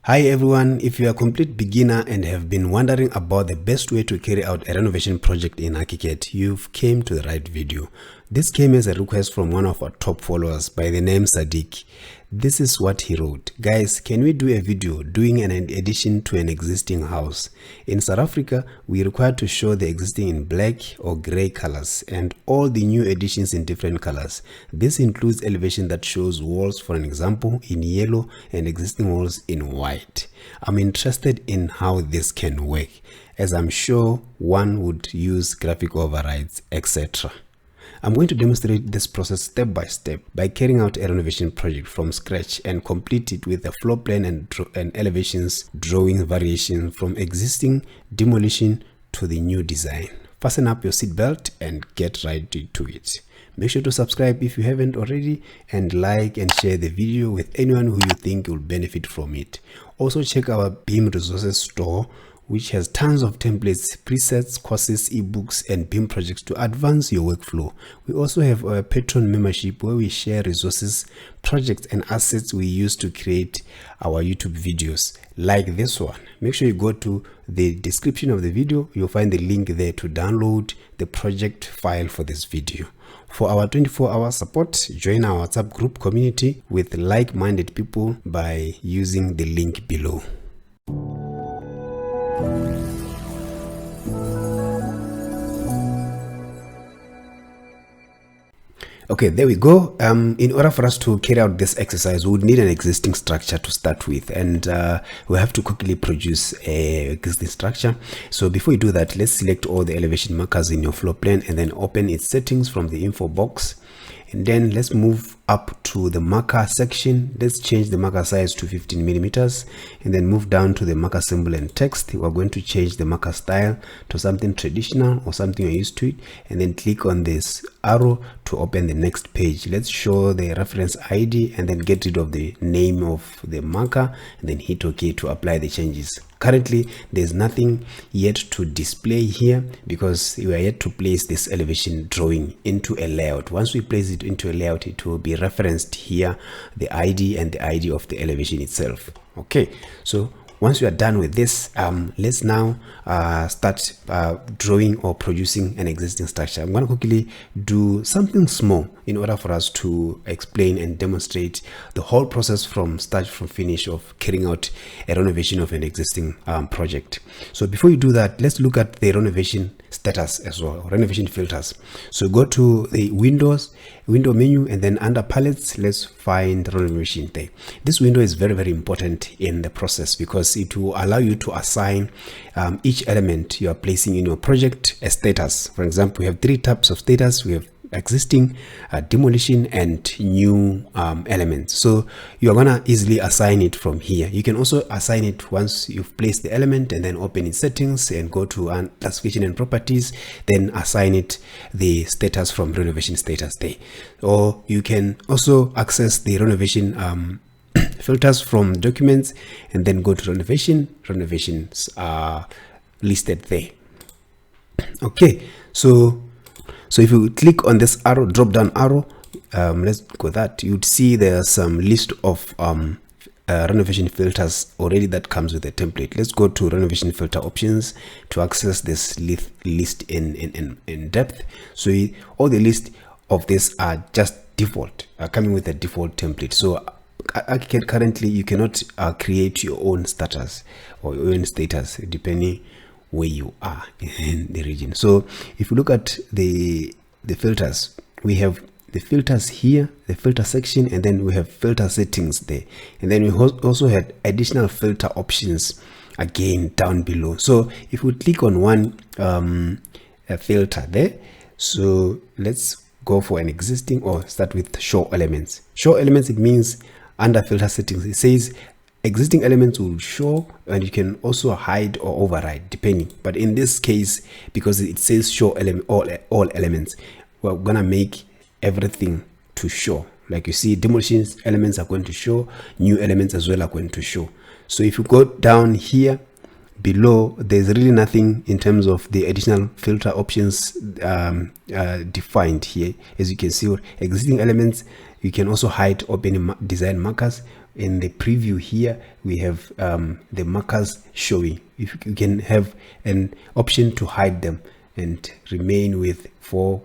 Hi everyone, if you are a complete beginner and have been wondering about the best way to carry out a renovation project in ArchiCAD, you've came to the right video. This came as a request from one of our top followers by the name Sadiq. This is what he wrote. Guys, can we do a video doing an addition to an existing house? In South Africa, we are required to show the existing in black or gray colors and all the new additions in different colors. This includes elevation that shows walls, for an example, in yellow and existing walls in white. I'm interested in how this can work, as I'm sure one would use graphic overrides, etc. I'm going to demonstrate this process step by step by carrying out a renovation project from scratch and complete it with a floor plan and elevations drawing variation from existing demolition to the new design. Fasten up your seatbelt and get right to it. Make sure to subscribe if you haven't already, and like and share the video with anyone who you think will benefit from it. Also check our BIM resources store, which has tons of templates, presets, courses, ebooks, and BIM projects to advance your workflow. We also have our Patreon membership where we share resources, projects, and assets we use to create our YouTube videos like this one. Make sure you go to the description of the video. You'll find the link there to download the project file for this video. For our 24-hour support, join our WhatsApp group community with like-minded people by using the link below. Okay, there we go. In order for us to carry out this exercise, we would need an existing structure to start with, and we have to quickly produce a existing structure. So before you do that, let's select all the elevation markers in your floor plan and then open its settings from the info box. And then let's move up to the marker section. Let's change the marker size to 15 millimeters, and then move down to the marker symbol and text. We're going to change the marker style to something traditional or something you're used to it, and then click on this arrow to open the next page. Let's show the reference ID and then get rid of the name of the marker, and then hit OK to apply the changes. Currently, there's nothing yet to display here because we are yet to place this elevation drawing into a layout. Once we place it into a layout, it will be referenced here, the ID and the ID of the elevation itself. Okay, so once we are done with this, let's now start drawing or producing an existing structure. I'm going to quickly do something small in order for us to explain and demonstrate the whole process from start from finish of carrying out a renovation of an existing project. So before you do that, let's look at the renovation status as well, renovation filters. So go to the window menu, and then under palettes, let's find renovation there. This window is very important in the process because it will allow you to assign each element you are placing in your project a status. For example, we have three types of status. We have existing, demolition, and new elements. So you're gonna easily assign it from here. You can also assign it once you've placed the element, and then open its settings and go to classification and properties, then assign it the status from renovation status there. Or you can also access the renovation filters from documents, and then go to renovation. Renovations are listed there. Okay, so if you click on this arrow, drop down arrow, let's go that, you'd see there's some list of renovation filters already that comes with a template. Let's go to renovation filter options to access this list in depth. So all the list of this are just default, coming with a default template. So ArchiCAD currently you cannot create your own status or your own status depending where you are in the region. So if you look at the filters, we have the filters here, the filter section, and then we have filter settings there, and then we also had additional filter options again down below. So if we click on one filter there, so let's go for an existing, or start with show elements. Show elements, it means under filter settings, it says existing elements will show, and you can also hide or override depending. But in this case, because it says show all elements, we're gonna make everything to show. Like you see, demolition elements are going to show, new elements as well are going to show. So if you go down here below, there's really nothing in terms of the additional filter options defined here. As you can see, existing elements, you can also hide open design markers, in the preview here, we have the markers showing. If you can have an option to hide them and remain with for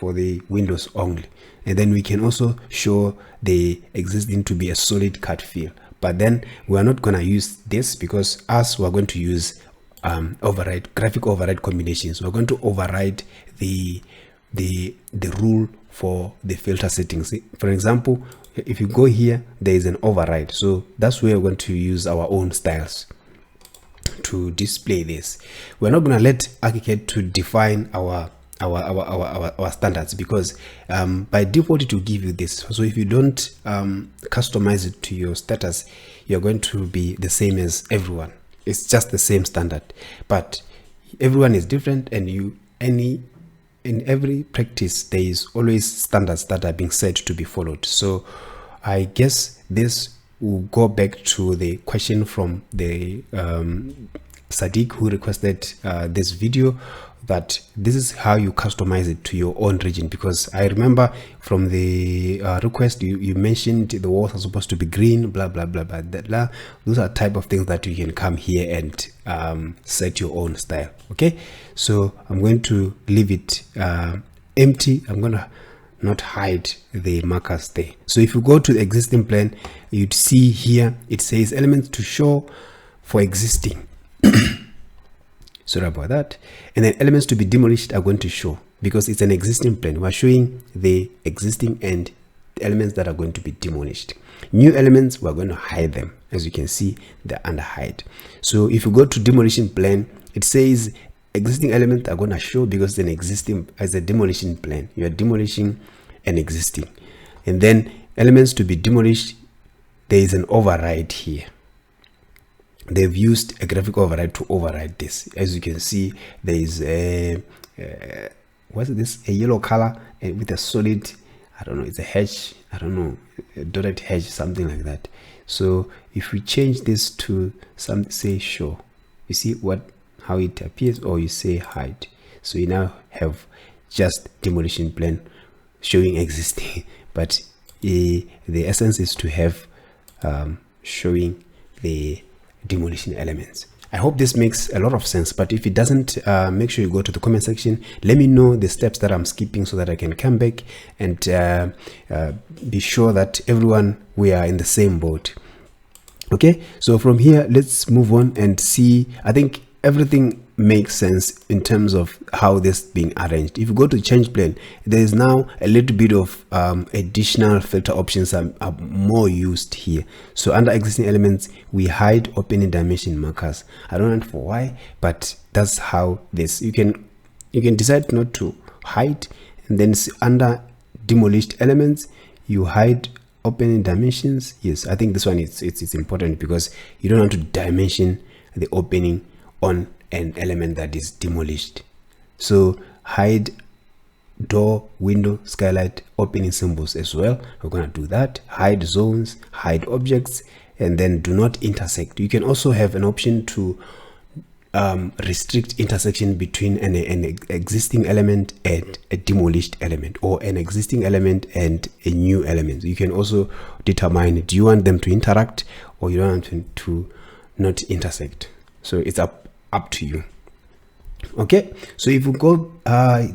the windows only. And then we can also show the existing to be a solid cut fill. But then we are not going to use this, because as we're going to use graphic override combinations, we're going to override the rule for the filter settings. For example, if you go here, there is an override, so that's where we're going to use our own styles to display this. We're not going to let ArchiCAD to define our standards, because by default it will give you this. So if you don't customize it to your status, you're going to be the same as everyone. It's just the same standard, but everyone is different, and in every practice there is always standards that are being said to be followed. So I guess this will go back to the question from the Sadiq, who requested this video, that this is how you customize it to your own region. Because I remember from the request you mentioned the walls are supposed to be green, blah blah blah blah blah. Those are type of things that you can come here and set your own style. Okay, so I'm going to leave it empty. I'm gonna not hide the markers there. So if you go to the existing plan, you'd see here it says elements to show for existing. Sorry about that. And then elements to be demolished are going to show, because it's an existing plan. We're showing the existing and the elements that are going to be demolished. New elements, we're going to hide them. As you can see, they're under hide. So if you go to demolition plan, it says existing elements are going to show, because it's an existing, as a demolition plan, you are demolishing an existing. And then elements to be demolished, there is an override here. They've used a graphic override to override this. As you can see, there is a what's this, a yellow color with a solid, I don't know, it's a hedge, I don't know, a dotted hedge, something like that. So if we change this to some, say show, you see how it appears, or you say hide. So you now have just demolition plan showing existing, but the essence is to have showing the demolition elements. I hope this makes a lot of sense, but if it doesn't, make sure you go to the comment section. Let me know the steps that I'm skipping, so that I can come back and be sure that everyone, we are in the same boat. Okay, so from here, let's move on and see. I think everything makes sense in terms of how this being arranged. If you go to change plan, there is now a little bit of additional filter options are more used here. So under existing elements, we hide opening dimension markers. I don't know for why, but that's how this, you can decide not to hide, and then under demolished elements, you hide opening dimensions. Yes, I think this one it's important, because you don't want to dimension the opening on an element that is demolished. So hide door, window, skylight, opening symbols as well. We're going to do that. Hide zones, hide objects, and then do not intersect. You can also have an option to restrict intersection between an existing element and a demolished element, or an existing element and a new element. You can also determine, do you want them to interact, or you don't want them to not intersect. So it's up to you. Okay, so if you go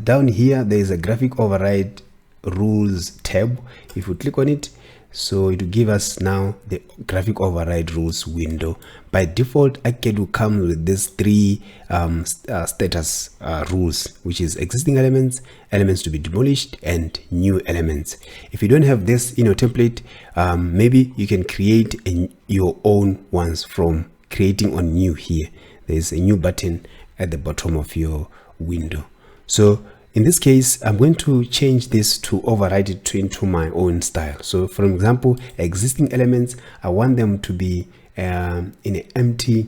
down here, there is a graphic override rules tab. If you click on it, so it will give us now the graphic override rules window. By default, ArchiCAD will come with these three status rules, which is existing elements, elements to be demolished, and new elements. If you don't have this in your template, maybe you can create your own ones from creating on new. Here there's a new button at the bottom of your window. So in this case, I'm going to change this to override it into my own style. So for example, existing elements, I want them to be in an empty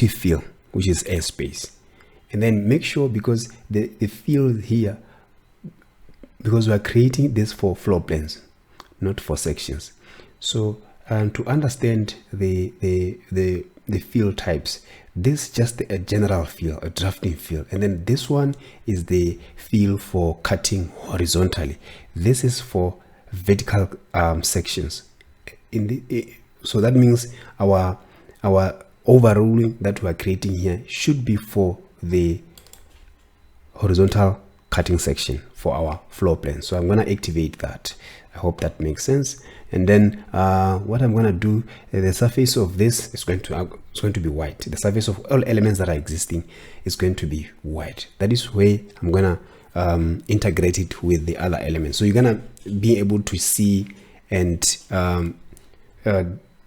fill, which is airspace. And then make sure, because the field here, because we are creating this for floor plans, not for sections. So to understand the fill types, this is just a general fill, a drafting fill, and then this one is the fill for cutting horizontally. This is for vertical sections. so that means our overruling that we are creating here should be for the horizontal cutting section for our floor plan. So I'm going to activate that. I hope that makes sense. And then what I'm going to do, the surface of this is going to be white. The surface of all elements that are existing is going to be white. That is where I'm going to integrate it with the other elements. So you're going to be able to see and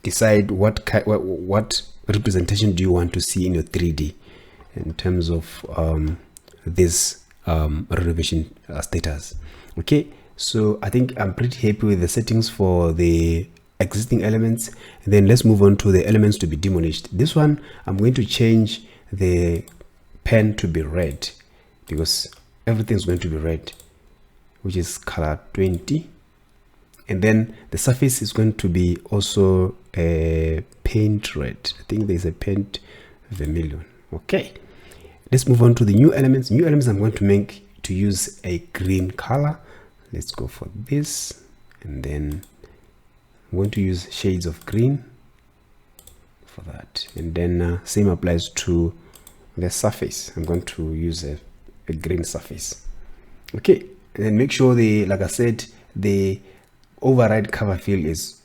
decide what representation do you want to see in your 3D in terms of this renovation status. Okay, so I think I'm pretty happy with the settings for the existing elements. And then let's move on to the elements to be demolished. This one, I'm going to change the pen to be red because everything's going to be red, which is color 20. And then the surface is going to be also a paint red. I think there's a paint vermilion. Okay, let's move on to the new elements. New elements I'm going to use a green color. Let's go for this, and then I'm going to use shades of green for that. And then same applies to the surface. I'm going to use a green surface. Okay, and then make sure like I said, the override cover fill is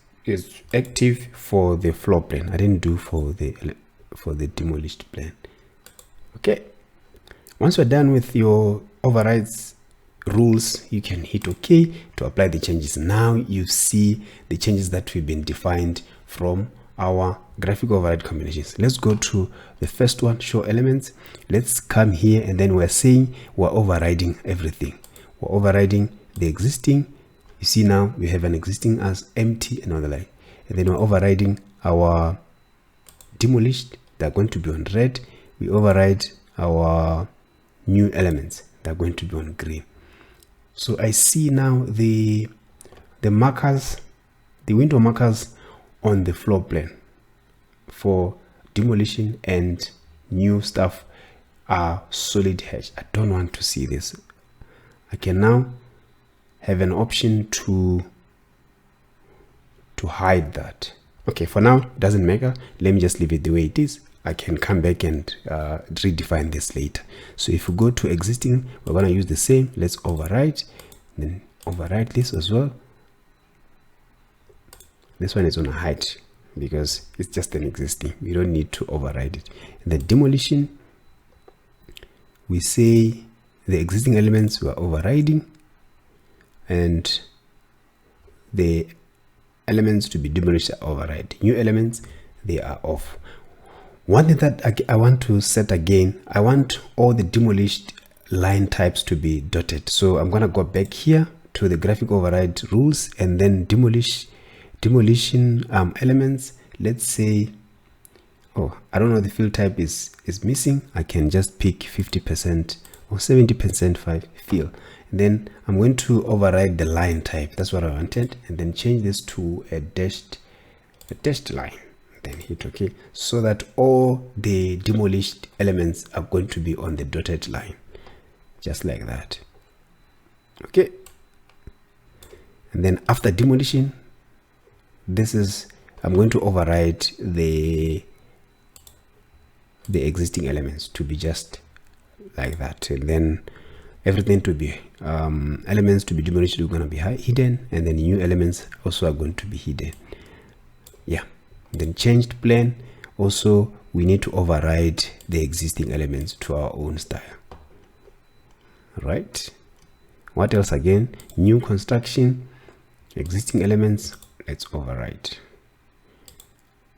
active for the floor plan. I didn't do for the demolished plan. Okay, once we're done with your overrides rules, you can hit OK to apply the changes. Now you see the changes that we've been defined from our graphic override combinations. Let's go to the first one, show elements. Let's come here, and then we're saying we're overriding everything. We're overriding the existing. You see now we have an existing as empty and other line, and then we're overriding our demolished. They're going to be on red. We override our new elements. They're going to be on green. So I see now the markers, the window markers on the floor plan for demolition and new stuff are solid hatch. I don't want to see this. I can now have an option to hide that. Okay, for now it doesn't matter. Let me just leave it the way it is. I can come back and redefine this later. So if we go to existing, we're going to use the same. Let's override, then override this as well. This one is on a height because it's just an existing. We don't need to override it. And the demolition, we say the existing elements we are overriding, and the elements to be demolished are override. New elements, they are off. One thing that I want to set again, I want all the demolished line types to be dotted. So I'm going to go back here to the graphic override rules, and then demolition elements. Let's say, oh, I don't know, the fill type is missing. I can just pick 50% or 70% fill. And then I'm going to override the line type. That's what I wanted. And then change this to a dashed line. Then hit OK, so that all the demolished elements are going to be on the dotted line, just like that. Okay, and then after demolition, this is, I'm going to override the existing elements to be just like that, and then everything to be elements to be demolished are going to be hidden, and then new elements also are going to be hidden. Yeah. Then changed plan, also we need to override the existing elements to our own style. Right, what else again? New construction, existing elements, let's override.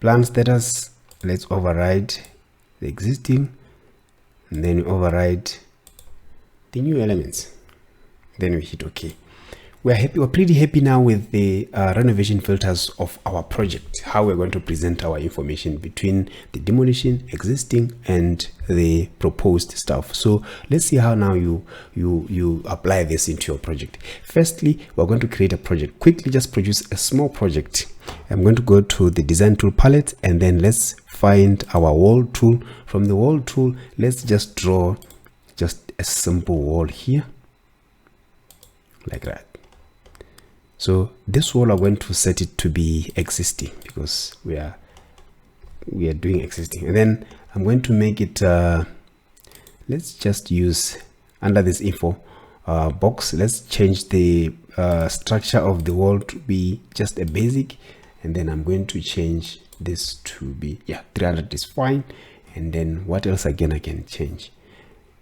Plan status, let's override the existing, and then we override the new elements. Then we hit OK. We're happy, we're pretty happy now with the renovation filters of our project, how we're going to present our information between the demolition, existing, and the proposed stuff. So let's see how now you apply this into your project. Firstly, we're going to create a project. Quickly just produce a small project. I'm going to go to the design tool palette, and then let's find our wall tool. From the wall tool, let's just draw just a simple wall here, like that. So this wall, I'm going to set it to be existing because we are doing existing. And then I'm going to make it let's just use under this info box, let's change the structure of the wall to be just a basic, and then I'm going to change this to be 300 is fine. And then what else again I can change?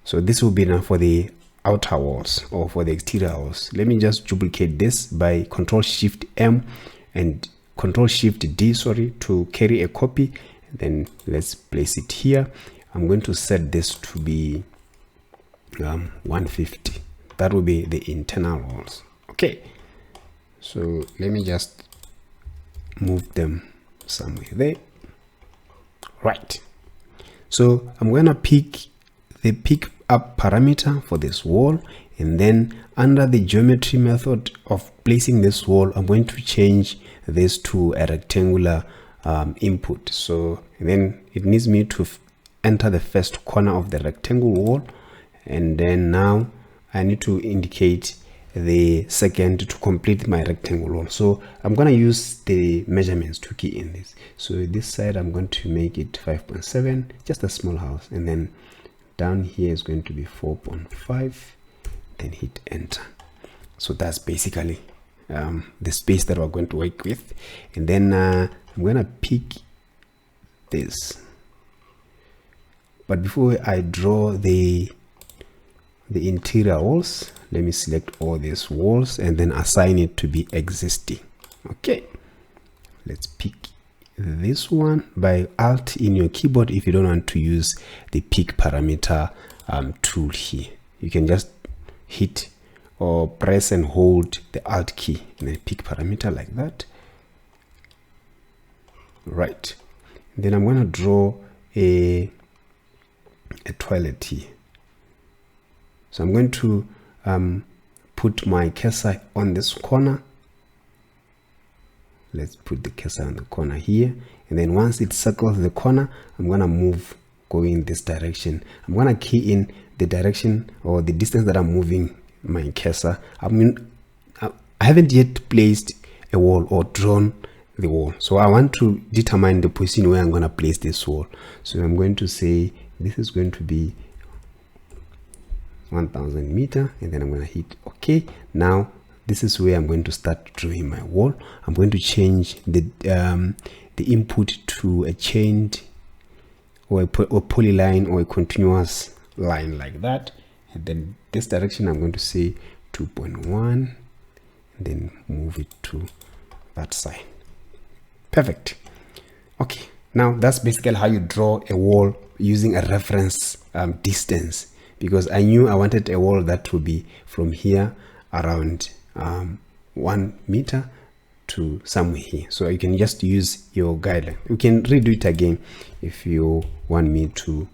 So this will be now for the outer walls or for the exterior walls. Let me just duplicate this by Control Shift M and Control Shift D, sorry, to carry a copy. And then let's place it here. I'm going to set this to be 150. That will be the internal walls. Okay, so let me just move them somewhere there. Right, so I'm gonna pick the pick up parameter for this wall, and then under the geometry method of placing this wall, I'm going to change this to a rectangular input. So then it needs me to enter the first corner of the rectangle wall, and then now I need to indicate the second to complete my rectangle wall. So I'm going to use the measurements to key in this. So this side I'm going to make it 5.7, just a small house, and then down here is going to be 4.5, then hit enter. So that's basically the space that we're going to work with. And then I'm going to pick this, but before I draw the interior walls, let me select all these walls and then assign it to be existing. Okay, let's pick this one by Alt in your keyboard. If you don't want to use the pick parameter tool here, you can just hit or press and hold the Alt key and then pick parameter like that. Right, then I'm going to draw a toilet here. So I'm going to put my cursor on this corner. Let's put the cursor on the corner here, and then once it circles the corner, I'm going to move going this direction. I'm going to key in the direction or the distance that I'm moving my cursor. I haven't yet placed a wall or drawn the wall, so I want to determine the position where I'm going to place this wall. So I'm going to say this is going to be 1000 meter, and then I'm going to hit OK. Now this is where I'm going to start drawing my wall. I'm going to change the input to a chained or a polyline or a continuous line like that, and then this direction I'm going to say 2.1, and then move it to that side. Perfect. Okay, now that's basically how you draw a wall using a reference distance, because I knew I wanted a wall that would be from here around 1 meter to somewhere here. So you can just use your guideline. You can redo it again if you want me to,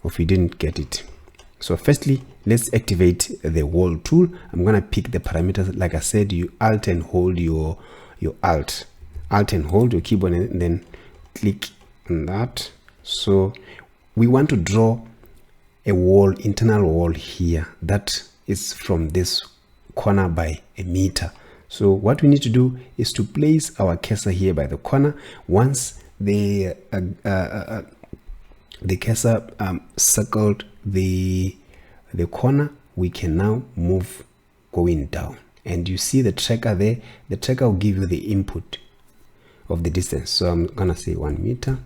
or if you didn't get it. So firstly, let's activate the wall tool. I'm going to pick the parameters. Like I said, you alt and hold your alt and hold your keyboard, and then click on that. So we want to draw a wall, internal wall here that is from this corner by a meter. So what we need to do is to place our cursor here by the corner. Once the cursor circled the corner, we can now move going down, and you see the tracker there. The tracker will give you the input of the distance. So I'm gonna say 1 meter,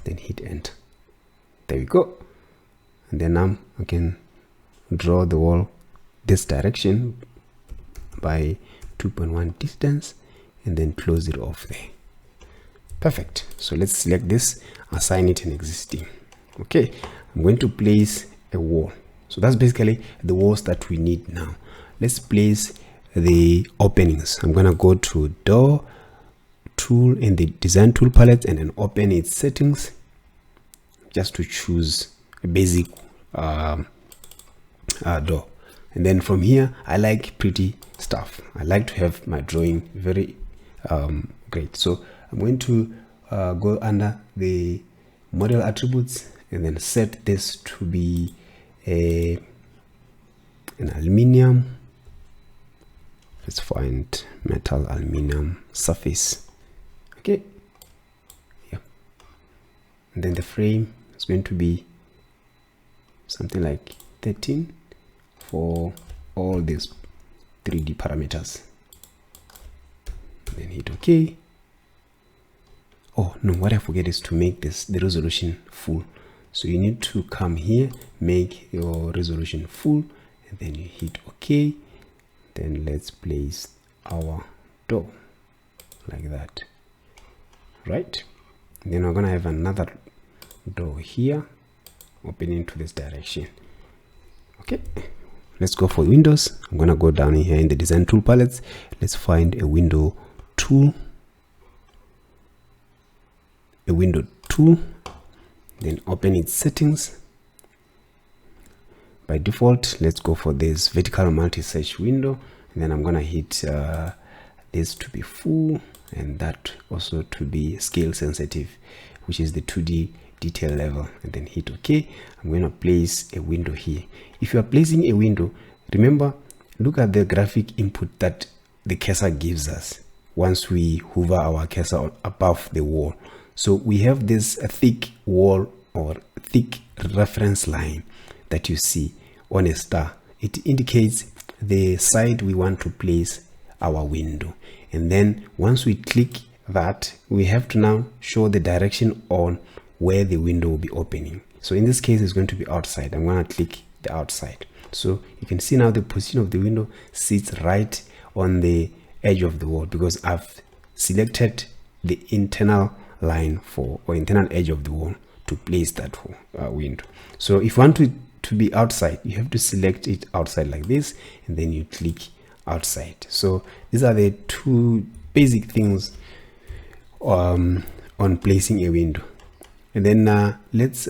then hit enter. There we go. And then I can draw the wall this direction by 2.1 distance, and then close it off there. Perfect. So let's select this, assign it an existing. Okay, I'm going to place a wall. So that's basically the walls that we need now. Let's place the openings. I'm going to go to door tool in the design tool palette, and then open its settings just to choose a basic door. And then from here, I like pretty stuff. I like to have my drawing very great. So I'm going to go under the model attributes and then set this to be an aluminium let's find metal aluminum surface. Okay, yeah, and then the frame is going to be something like 13 for all these 3D parameters. Then hit OK. Oh no, what I forget is to make the resolution full. So you need to come here, make your resolution full, and then you hit OK. Then let's place our door like that, right? And then we're gonna have another door here opening to this direction. Okay, let's go for windows. I'm gonna go down here in the design tool palettes. Let's find a window tool, then open its settings. By default, let's go for this vertical multi-search window, and then I'm gonna hit this to be full and that also to be scale sensitive, which is the 2D detail level, and then hit OK. I'm going to place a window here. If you are placing a window, remember, look at the graphic input that the cursor gives us once we hover our cursor above the wall. So we have this thick wall or thick reference line that you see on a star. It indicates the side we want to place our window, and then once we click that, we have to now show the direction on where the window will be opening. So in this case, it's going to be outside. I'm going to click the outside. So you can see now the position of the window sits right on the edge of the wall because I've selected the internal line for, or internal edge of the wall to place that window. So if you want to be outside, you have to select it outside like this, and then you click outside. So these are the two basic things on placing a window. And then let's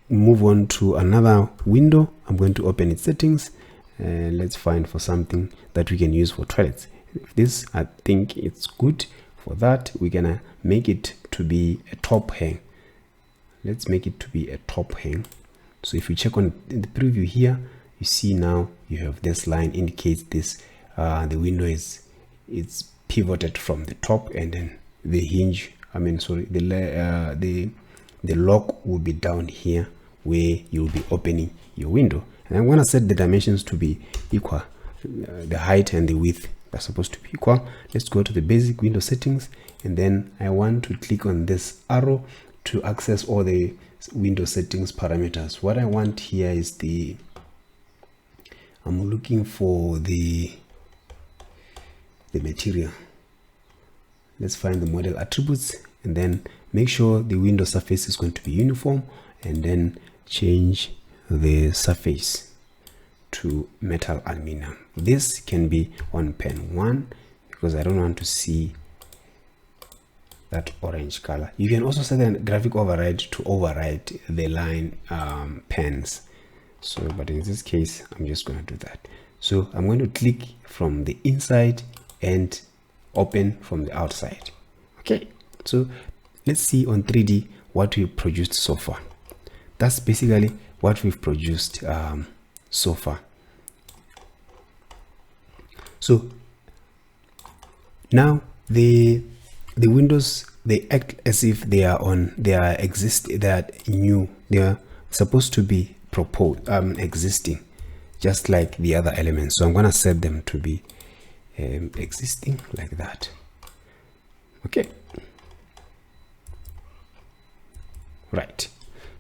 move on to another window. I'm going to open its settings, and let's find for something that we can use for toilets. This, I think it's good for that. We're gonna make it to be a top hang. Let's make it to be a top hang. So if you check on in the preview here, you see now you have this line indicates this the window it's pivoted from the top, and then the hinge, the lock will be down here where you'll be opening your window. And I'm going to set the dimensions to be equal. The height and the width are supposed to be equal. Let's go to the basic window settings, and then I want to click on this arrow to access all the window settings parameters. What I want here is I'm looking for the material. Let's find the model attributes, and then make sure the window surface is going to be uniform, and then change the surface to metal aluminum. This can be on pen 1 because I don't want to see that orange color. You can also set a graphic override to override the line pens. So, but in this case, I'm just going to do that. So I'm going to click from the inside and open from the outside. Okay, so let's see on 3D what we've produced so far. That's basically what we've produced so far. So now the windows, they act as if they are new. They are supposed to be existing, just like the other elements. So I'm going to set them to be existing like that. Okay, right.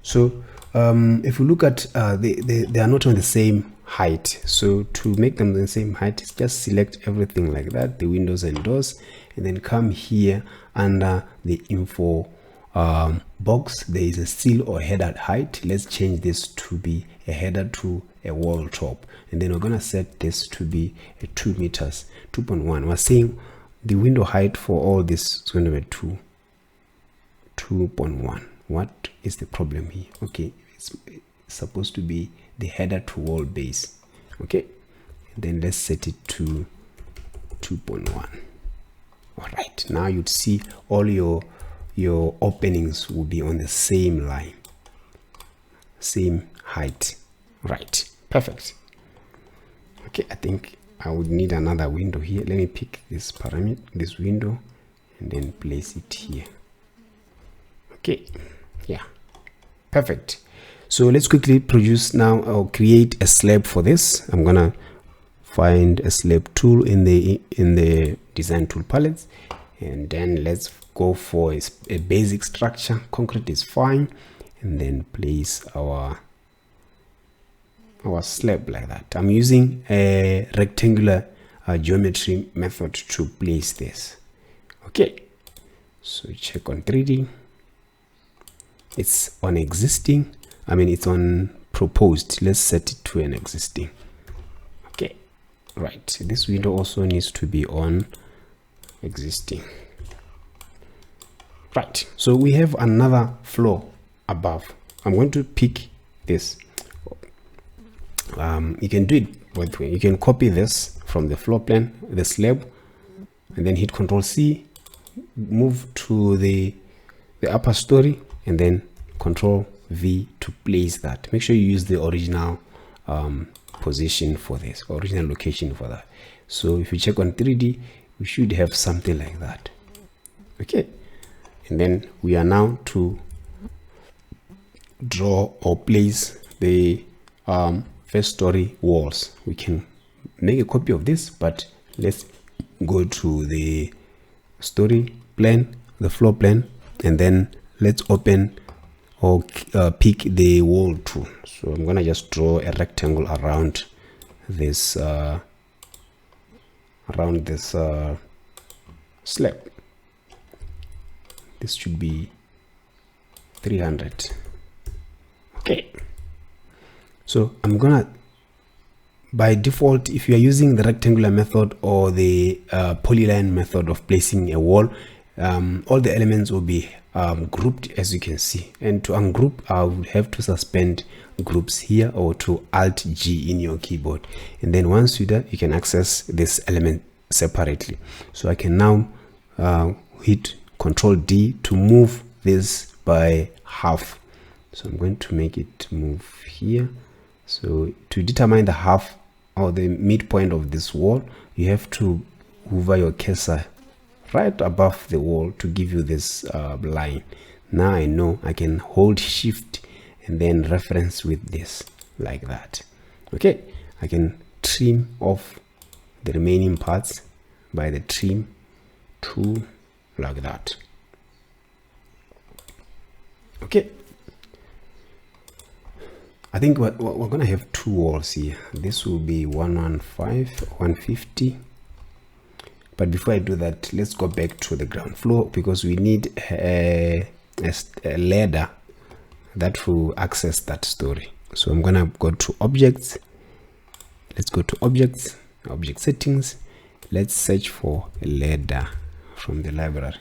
So if we look at they are not on the same height. So to make them the same height, just select everything like that, the windows and doors, and then come here under the info box. There is a seal or header height. Let's change this to be a header to a wall top, and then we're gonna set this to be a 2 meters 2.1. We're saying the window height for all this is going to be 2.1. What is the problem here? Okay, it's supposed to be the header to wall base. Okay, and then let's set it to 2.1. all right, now you'd see all your openings will be on the same line, same height. Right, perfect. Okay, I think I would need another window here. Let me pick this parameter, this window, and then place it here. Okay, yeah, perfect. So let's quickly produce now or create a slab for this. I'm gonna find a slab tool in the design tool palette, and then let's go for a basic structure. Concrete is fine, and then place our slab like that. I'm using a rectangular geometry method to place this. Okay, so check on 3D. It's on existing, it's on proposed. Let's set it to an existing. Okay, right, this window also needs to be on existing. Right, so we have another floor above. I'm going to pick this. You can do it both ways. You can copy this from the floor plan, the slab, and then hit Ctrl C, move to the upper story, and then Ctrl V to place that. Make sure you use the original position for this, original location for that. So if you check on 3D, we should have something like that. Okay, and then we are now to draw or place the first story walls. We can make a copy of this, but let's go to the story plan, the floor plan, and then let's open or pick the wall tool. So I'm gonna just draw a rectangle around this slab. This should be 300. Okay, so I'm gonna, by default, if you are using the rectangular method or the polyline method of placing a wall, all the elements will be grouped, as you can see. And to ungroup, I would have to suspend groups here, or to Alt G in your keyboard, and then once you do that, you can access this element separately. So I can now hit Ctrl D to move this by half. So I'm going to make it move here. So to determine the half or the midpoint of this wall, you have to hover your cursor right above the wall to give you this line. Now I know I can hold Shift and then reference with this like that. Okay, I can trim off the remaining parts by the trim tool like that. Okay, I think we're gonna have two walls here. This will be 115, 150. But before I do that, let's go back to the ground floor, because we need a ladder that will access that story. So I'm gonna go to objects. Let's go to objects, object settings. Let's search for a ladder from the library,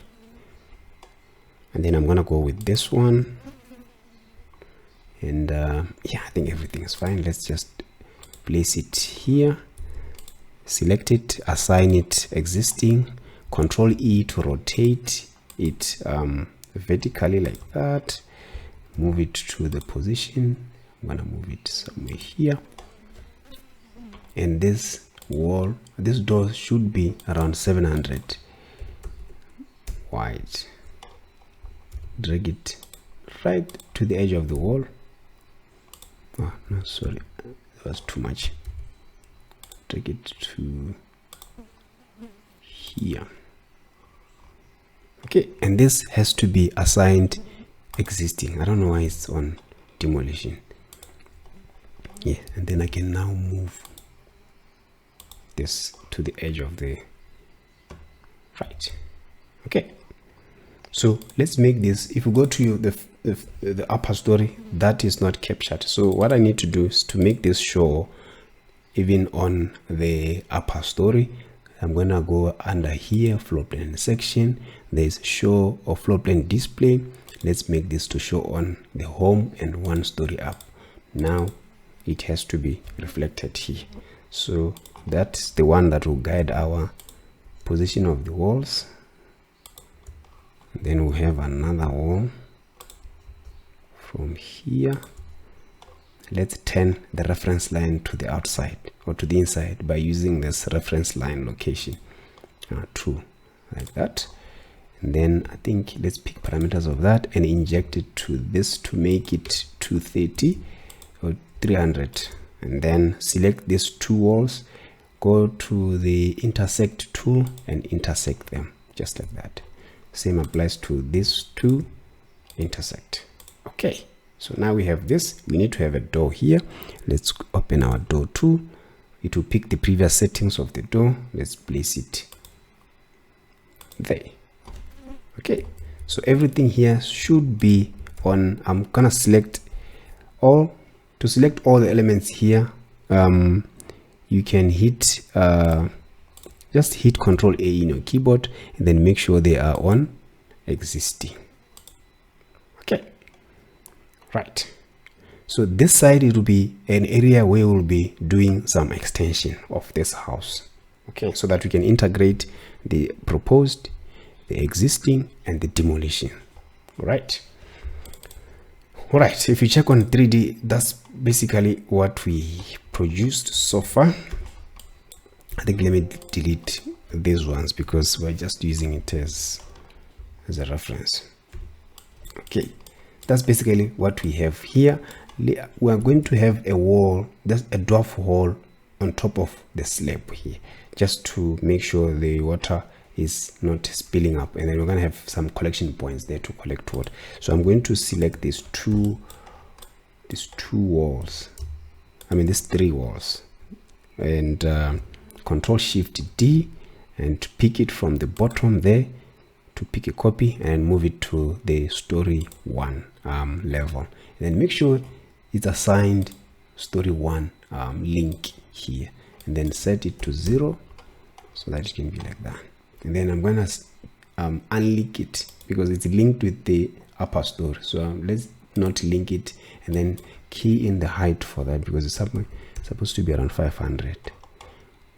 and then I'm gonna go with this one. And yeah, I think everything is fine. Let's just place it here, select it, assign it existing, Control E to rotate it vertically like that, move it to the position. I'm gonna move it somewhere here, and this wall, this door should be around 700 wide. Drag it right to the edge of the wall. Oh no, sorry, that was too much. Drag it to here. Okay, and this has to be assigned existing. I don't know why it's on demolition. Yeah, and then I can now move this to the edge of the right. Okay, so let's make this. If you go to the upper story, that is not captured. So what I need to do is to make this show even on the upper story. I'm gonna go under here, floor plan section. There's show or floor plan display. Let's make this to show on the home and one story up. Now it has to be reflected here. So that's the one that will guide our position of the walls. Then we have another wall from here. let's turn the reference line to the outside or to the inside by using this reference line location 2, like that. And then I think let's pick parameters of that and inject it to this to make it 230 or 300. And then select these two walls, go to the intersect tool and intersect them just like that. Same applies to these two, intersect. Okay, so now we have this. We need to have a door here. Let's open our door tool. It will pick the previous settings of the door. Let's place it there. Okay, so everything here should be on. I'm gonna select all. To select all the elements here, you can hit just hit Ctrl A in your keyboard and then make sure they are on existing. Okay, right. So this side, it will be an area where we'll be doing some extension of this house. Okay, so that we can integrate the proposed, the existing, and the demolition. All right. All right, if you check on 3D, that's basically what we produced so far. I think let me delete these ones because we're just using it as a reference. Okay, that's basically what we have here. We are going to have a wall, that's a dwarf wall on top of the slab here, just to make sure the water is not spilling up, and then we're going to have some collection points there to collect water. So I'm going to select these two walls, these 3 walls, and Control Shift D and pick it from the bottom there to pick a copy and move it to the story 1 level, and then make sure it's assigned story 1 link here, and then set it to 0 so that it can be like that. And then I'm going to unlink it because it's linked with the upper story. So let's not link it, and then key in the height for that because it's supposed to be around 500.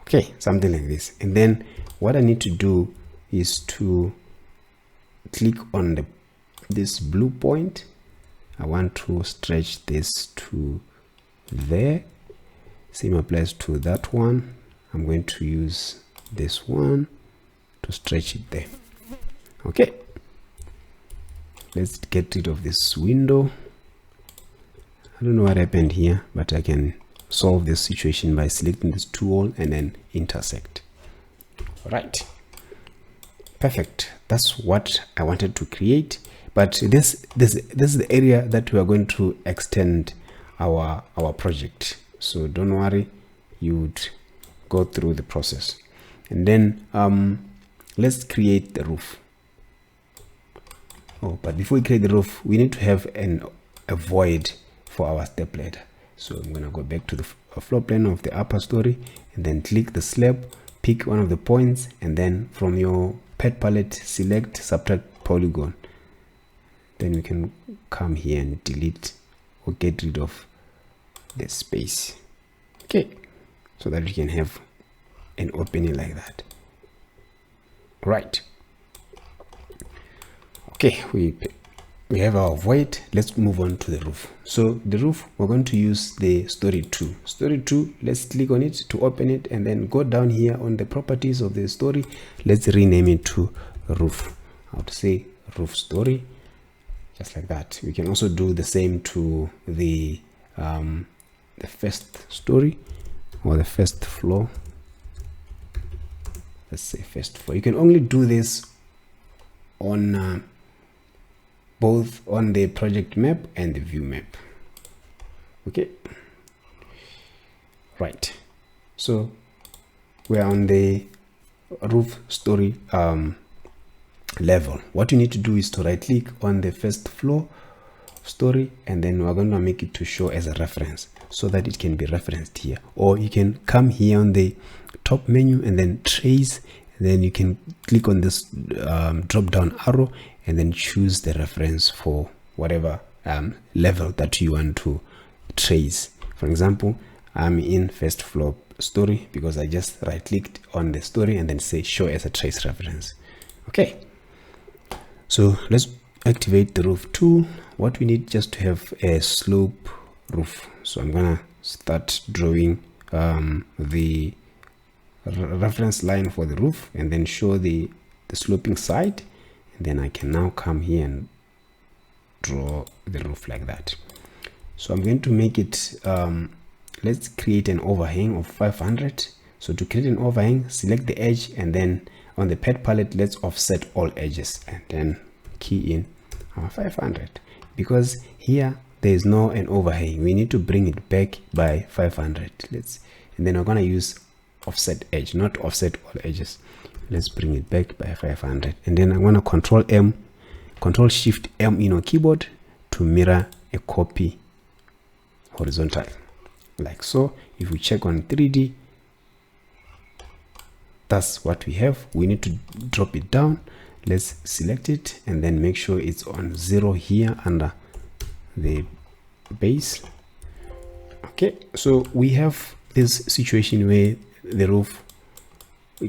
Okay, something like this. And then what I need to do is to click on this blue point. I want to stretch this to there. Same applies to that one. I'm going to use this one to stretch it there. Okay, let's get rid of this window. I don't know what happened here, but I can solve this situation by selecting this tool and then intersect. All right, perfect. That's what I wanted to create, but this is the area that we are going to extend our project. So don't worry, you would go through the process. And then let's create the roof. Oh, but before we create the roof, we need to have a void for our step ladder. So I'm going to go back to the floor plan of the upper story and then click the slab, pick one of the points, and then from your pet palette, select subtract polygon. Then we can come here and delete or get rid of the space. Okay, so that we can have an opening like that. Right. Okay, we have our void. Let's move on to the roof. So the roof, we're going to use the story 2. Story 2, let's click on it to open it, and then go down here on the properties of the story. Let's rename it to roof. I would say roof story, just like that. We can also do the same to the first story or the first floor. Let's say first floor. You can only do this on both on the project map and the view map. Okay, right. So we're on the roof story level. What you need to do is to right click on the first floor story, and then we're going to make it to show as a reference so that it can be referenced here. Or you can come here on the top menu and then trace, and then you can click on this drop down arrow and then choose the reference for whatever level that you want to trace. For example, I'm in first floor story because I just right clicked on the story and then say show as a trace reference. Okay, so let's activate the roof tool. What we need just to have a slope roof. So I'm gonna start drawing the reference line for the roof, and then show the sloping side, and then I can now come here and draw the roof like that. So I'm going to make it let's create an overhang of 500. So to create an overhang, select the edge, and then on the pad palette, let's offset all edges, and then key in our 500. Because here there is no an overhang, we need to bring it back by 500. And then we're going to use offset edge, not offset all edges. Let's bring it back by 500, and then I'm going to control shift M in our keyboard to mirror a copy horizontal, like so. If we check on 3D, that's what we have. We need to drop it down. Let's select it and then make sure it's on 0 here under the base. Okay, so we have this situation where the roof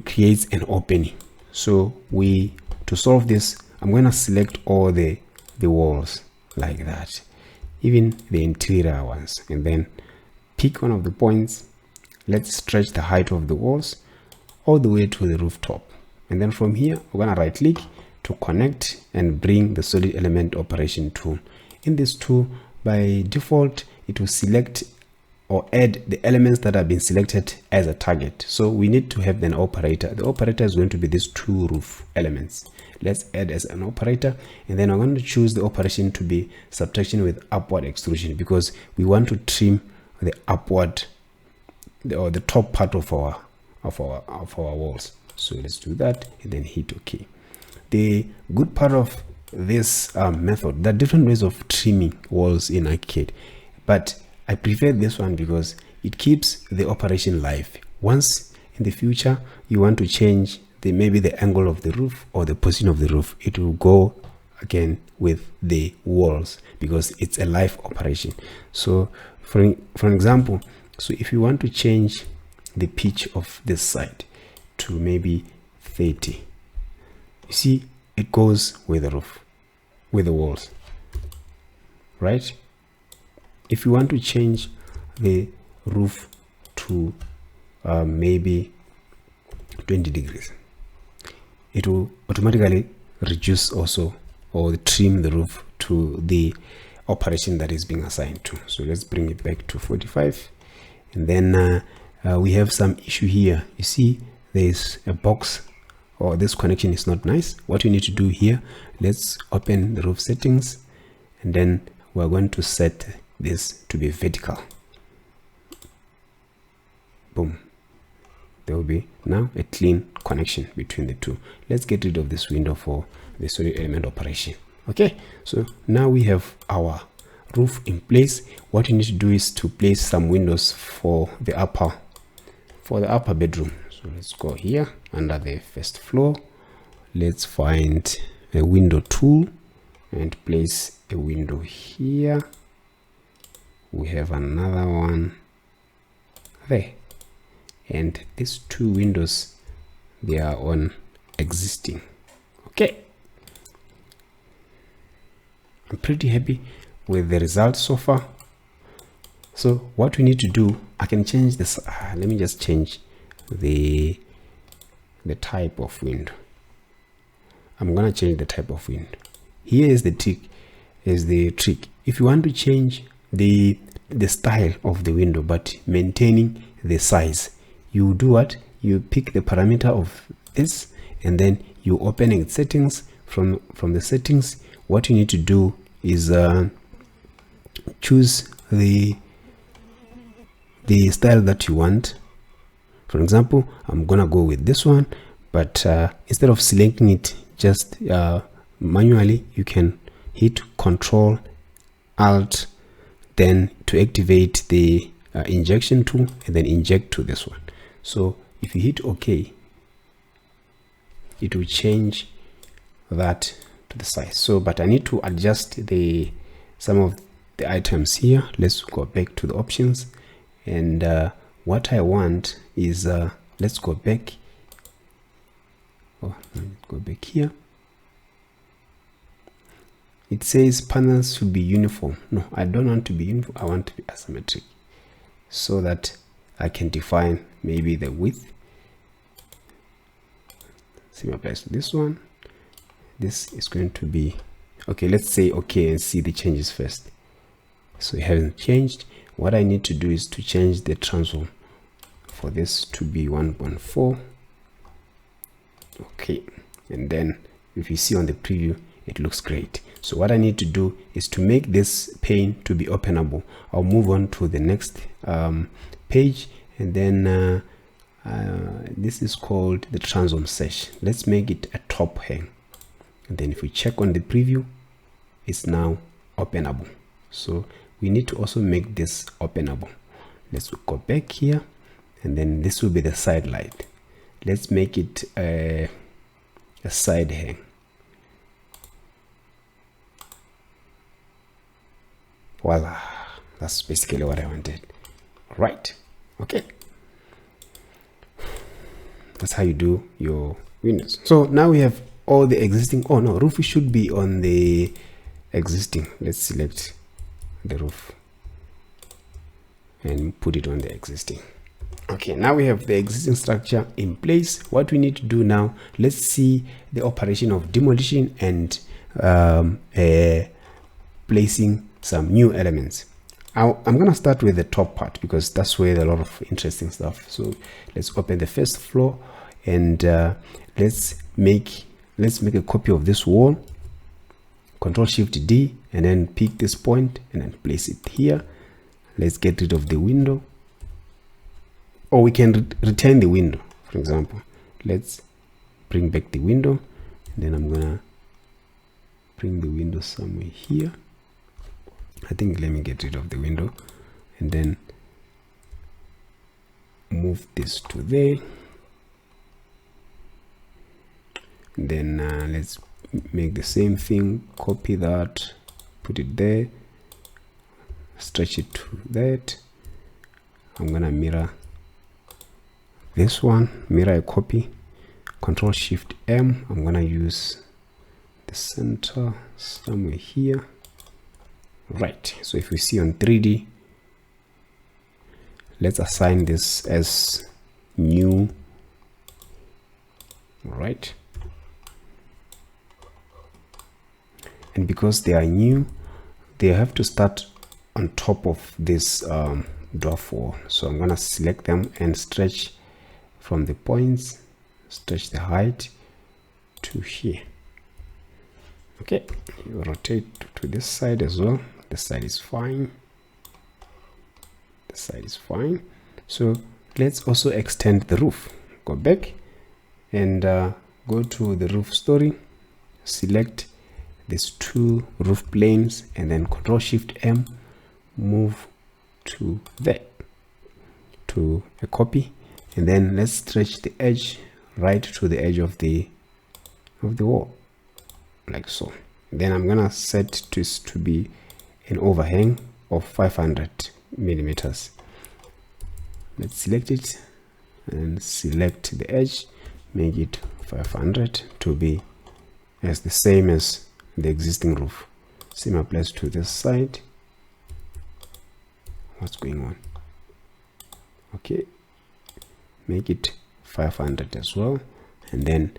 creates an opening. So to solve this, I'm going to select all the walls like that, even the interior ones, and then pick one of the points. Let's stretch the height of the walls all the way to the rooftop, and then from here we're going to right click to connect and bring the solid element operation tool. In this tool, by default, it will select or add the elements that have been selected as a target. So we need to have an operator. The operator is going to be these two roof elements. Let's add as an operator, and then I'm going to choose the operation to be subtraction with upward extrusion, because we want to trim the upward or the top part of our walls. So let's do that and then hit OK. The good part of this method, there are different ways of trimming walls in ArchiCAD, but I prefer this one because it keeps the operation live. Once in the future you want to change maybe the angle of the roof or the position of the roof, it will go again with the walls because it's a live operation. So for example, so if you want to change the pitch of this side to maybe 30, you see it goes with the roof, with the walls, right? If you want to change the roof to maybe 20 degrees, it will automatically reduce also or trim the roof to the operation that is being assigned to. So let's bring it back to 45, and then we have some issue here. You see there's a box, or this connection is not nice. What you need to do here, let's open the roof settings, and then we're going to set this to be vertical. Boom. There will be now a clean connection between the two. Let's get rid of this window for the solid element operation. Okay, so now we have our roof in place. What you need to do is to place some windows for the upper bedroom. So let's go here under the first floor. Let's find a window tool and place a window here. We have another one there, and these two windows, they are on existing. Okay, I'm pretty happy with the results so far. So what we need to do, I can change this. Let me just change the type of window. I'm gonna change the type of window. Here is the trick. If you want to change the style of the window but maintaining the size, you do what? You pick the parameter of this, and then you open its settings. From the settings, what you need to do is choose the style that you want. For example, I'm gonna go with this one, but instead of selecting it just manually, you can hit Control Alt then to activate the injection tool, and then inject to this one. So if you hit OK, it will change that to the size. So but I need to adjust some of the items here. Let's go back to the options, and what I want is let's go back. Go back here. it says panels should be uniform. No, I don't want to be uniform. I want to be asymmetric, so that I can define maybe the width. Same applies to this one. This is going to be okay. Let's say okay and see the changes first. So it hasn't changed. What I need to do is to change the transform for this to be 1.4. Okay, and then if you see on the preview, it looks great. So what I need to do is to make this pane to be openable. I'll move on to the next page, and then this is called the transform search. Let's make it a top hang, and then if we check on the preview, it's now openable. So we need to also make this openable. Let's go back here, and then this will be the side light. Let's make it a side hang. Voila, that's basically what I wanted. Right, okay, that's how you do your windows. So now we have all the existing. Oh no, roof should be on the existing. Let's select the roof and put it on the existing. Okay, now we have the existing structure in place. What we need to do now, let's see the operation of demolition and placing some new elements. I'm gonna start with the top part because that's where a lot of interesting stuff. So let's open the first floor, and let's make a copy of this wall. Control Shift D, and then pick this point and then place it here. Let's get rid of the window, or we can retain the window. For example, let's bring back the window, and then I'm gonna bring the window somewhere here. I think let me get rid of the window and then move this to there. And then let's make the same thing, copy that, put it there, stretch it to that. I'm gonna mirror this one, mirror a copy, Control Shift M. I'm gonna use the center somewhere here. Right, so if we see on 3D, let's assign this as new. Right, and because they are new, they have to start on top of this dwarf wall. So I'm gonna select them and stretch from the points, stretch the height to here. Okay, you rotate to this side as well. This side is fine. This side is fine. So let's also extend the roof. Go back and go to the roof story. Select these two roof planes, and then Control Shift M. Move to there to a copy, and then let's stretch the edge right to the edge of the wall, like so. Then I'm gonna set this to be an overhang of 500 millimeters. Let's select it and select the edge, make it 500 to be as the same as the existing roof. Same applies to this side. What's going on? Okay, make it 500 as well. And then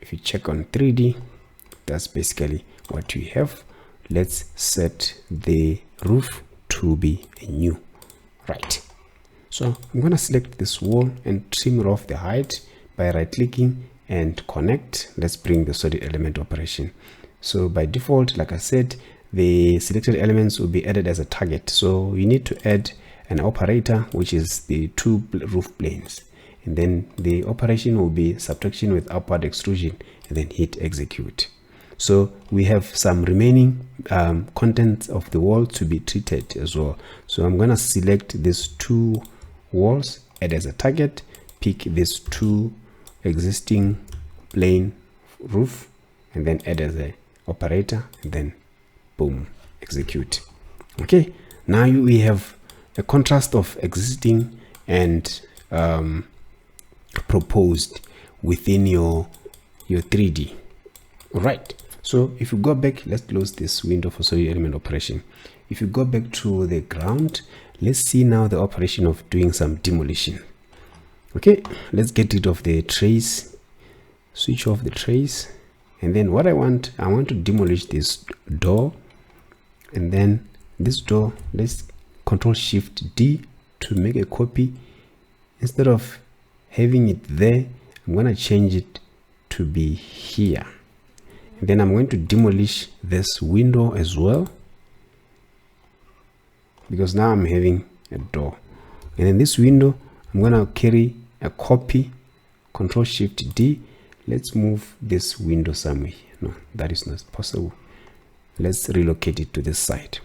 if you check on 3D, that's basically what we have. Let's set the roof to be a new. Right, so I'm going to select this wall and trim off the height by right clicking and connect. Let's bring the solid element operation. So by default, like I said, the selected elements will be added as a target. So you need to add an operator, which is the two roof planes, and then the operation will be subtraction with upward extrusion, and then hit execute. So we have some remaining contents of the wall to be treated as well. So I'm going to select these two walls, add as a target, pick these two existing plain roof, and then add as a operator, and then boom, execute. Okay, now we have a contrast of existing and proposed within your 3D. Right, So if you go back, let's close this window for solid element operation. If you go back to the ground, let's see now the operation of doing some demolition. Okay, let's get rid of the trays, switch off the trays, and then what I want to demolish this door, and then this door, let's Control Shift D to make a copy. Instead of having it there, I'm going to change it to be here. And then I'm going to demolish this window as well, because now I'm having a door. And in this window, I'm going to carry a copy, Control Shift D. Let's move this window somewhere. No, that is not possible. Let's relocate it to this side.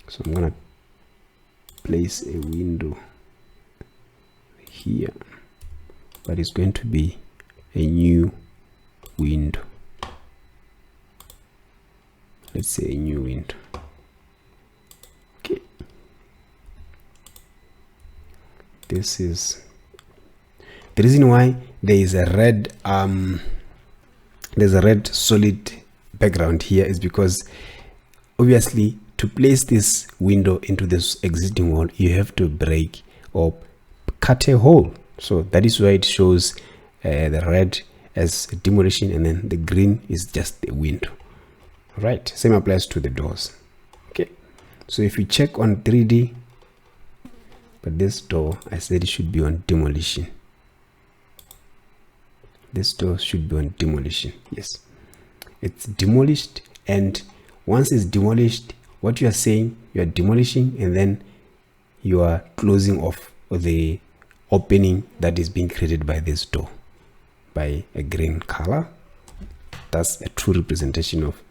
So I'm going to place a window here, but it's going to be a new window. Let's say a new window. Okay, this is the reason why there is a red there's a red solid background here, is because obviously to place this window into this existing wall, you have to break or cut a hole. So that is why it shows the red as demolition, and then the green is just the window. Right, same applies to the doors. Okay, so if you check on 3D, but this door, I said it should be on demolition. This door should be on demolition. Yes, it's demolished, and once it's demolished, what you are saying, you are demolishing, and then you are closing off the opening that is being created by this door by a green color. That's a true representation of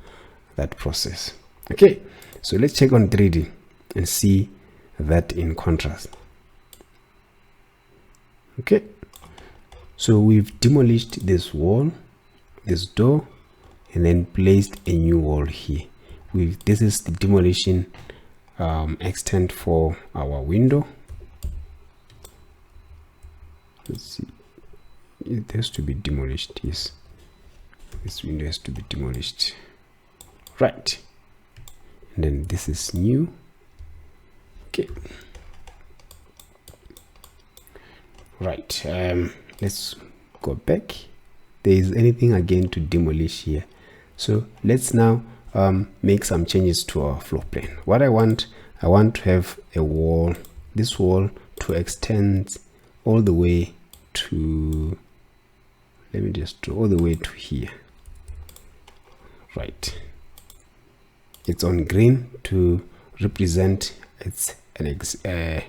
that process. Okay, so let's check on 3D and see that in contrast. Okay, so we've demolished this wall, this door, and then placed a new wall here. This is the demolition extent for our window. Let's see, it has to be demolished. Yes, this window has to be demolished. Right, and then this is new. Okay, right, let's go back. There is anything again to demolish here, so let's now make some changes to our floor plan. What I want to have a wall, this wall to extend all the way to, let me just draw all the way to here. Right, it's on green to represent it's a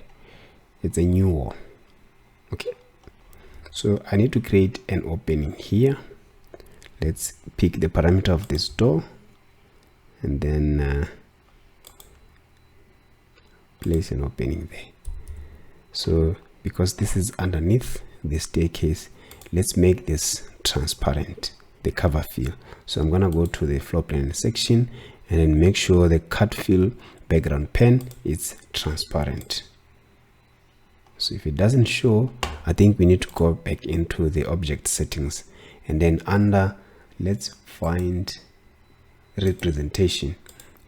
new wall. Okay, so I need to create an opening here. Let's pick the parameter of this door, and then place an opening there. So because this is underneath the staircase, let's make this transparent, the cover fill. So I'm gonna go to the floor plan section and then make sure the cut fill background pen is transparent. So if it doesn't show, I think we need to go back into the object settings, and then under, let's find representation,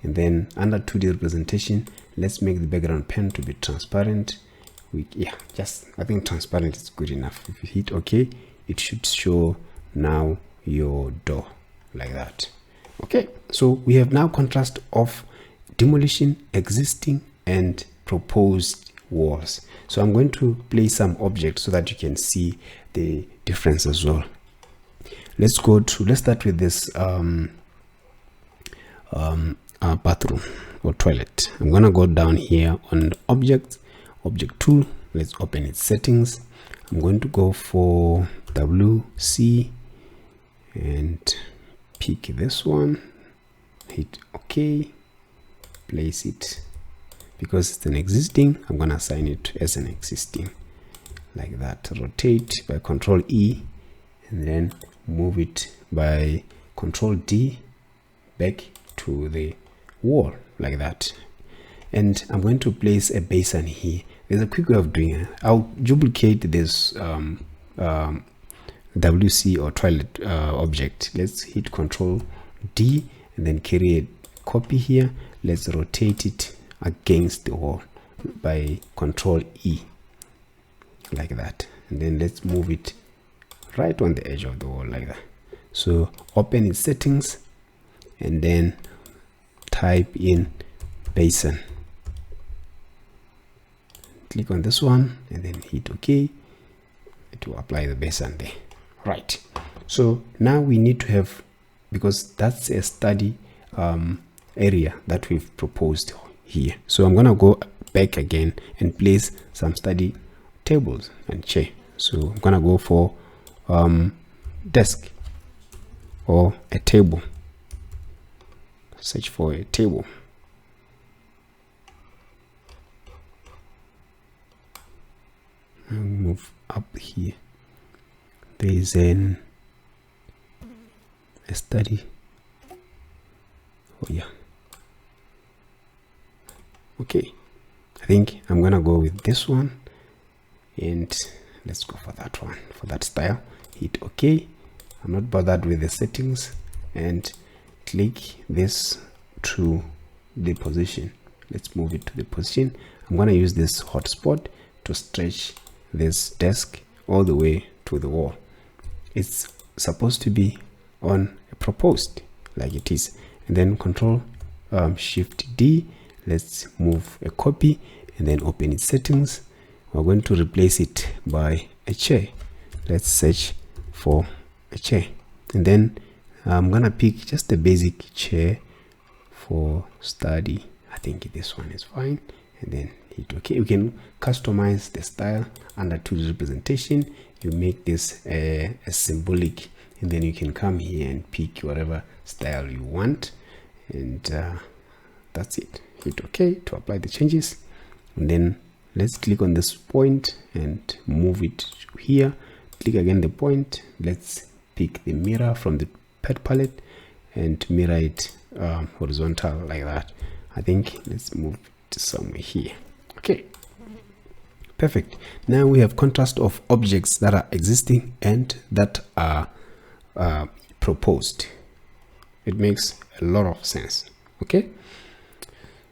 and then under 2D representation, let's make the background pen to be transparent. I think transparent is good enough. If you hit OK, it should show now your door like that. Okay, so we have now contrast of demolition, existing, and proposed walls. So I'm going to place some objects so that you can see the difference as well. Let's start with this bathroom or toilet. I'm gonna go down here on object tool. Let's open its settings. I'm going to go for WC and pick this one, hit OK, place it. Because it's an existing, I'm gonna assign it as an existing like that. Rotate by Control E, and then move it by Control D back to the wall like that. And I'm going to place a basin here. There's a quick way of doing it. I'll duplicate this WC or toilet object. Let's hit Control D and then carry a copy here. Let's rotate it against the wall by Control E, like that, and then let's move it right on the edge of the wall like that. So open its settings and then type in basin. Click on this one and then hit OK to apply the basin there. Right, so now we need to have, because that's a study area that we've proposed here, so I'm gonna go back again and place some study tables and chair. So I'm gonna go for desk or a table. Search for a table. And move up here. There is a study. Oh yeah. Okay, I think I'm gonna go with this one, and let's go for that one, for that style. Hit OK. I'm not bothered with the settings, and click this to the position. Let's move it to the position. I'm gonna use this hotspot to stretch this desk all the way to the wall. It's supposed to be on a proposed like it is, and then Control Shift D. Let's move a copy and then open its settings. We're going to replace it by a chair. Let's search for a chair, and then I'm gonna pick just a basic chair for study. I think this one is fine, and then hit OK. You can customize the style under 2D representation. You make this a symbolic, and then you can come here and pick whatever style you want, and that's it. Hit OK to apply the changes, and then let's click on this point and move it here. Click again the point. Let's pick the mirror from the pet palette and mirror it horizontal like that. I think let's move to somewhere here. Okay, perfect. Now we have contrast of objects that are existing and that are proposed. It makes a lot of sense. Okay,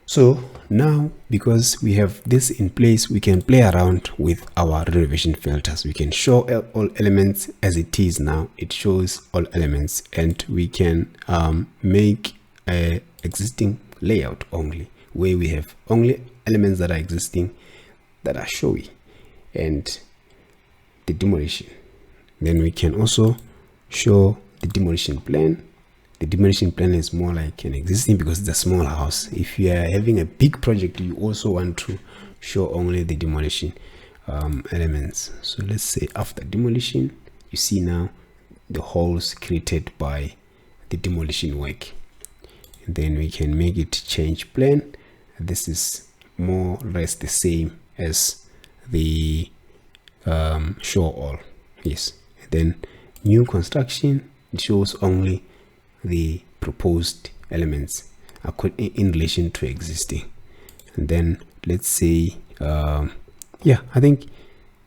so now because we have this in place, we can play around with our renovation filters. We can show all elements as it is now. It shows all elements, and we can make a existing layout only, where we have only elements that are existing that are showy, and the demolition. Then we can also show the demolition plan. The demolition plan is more like an existing because it's a small house. If you are having a big project, you also want to show only the demolition elements. So let's say after demolition, you see now the holes created by the demolition work. And then we can make it change plan. This is more or less the same as the show all. Yes. And then new construction, it shows only the proposed elements in relation to existing. And then let's say yeah, I think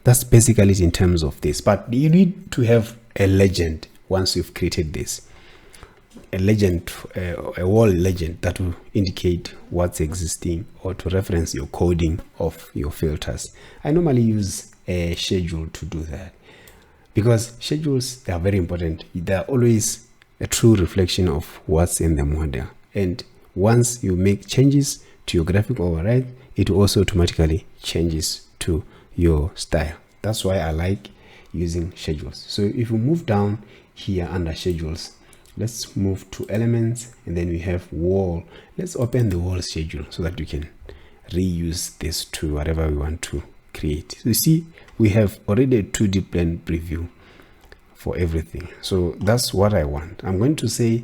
that's basically it in terms of this, but you need to have a legend once you've created this, a legend, a wall legend that will indicate what's existing or to reference your coding of your filters. I normally use a schedule to do that, because schedules, they are very important. They are always a true reflection of what's in the model, and once you make changes to your graphic override, it also automatically changes to your style. That's why I like using schedules. So if you move down here under schedules, let's move to elements, and then we have wall. Let's open the wall schedule so that we can reuse this to whatever we want to create. So you see, we have already a 2D plan preview for everything. So that's what I want. I'm going to say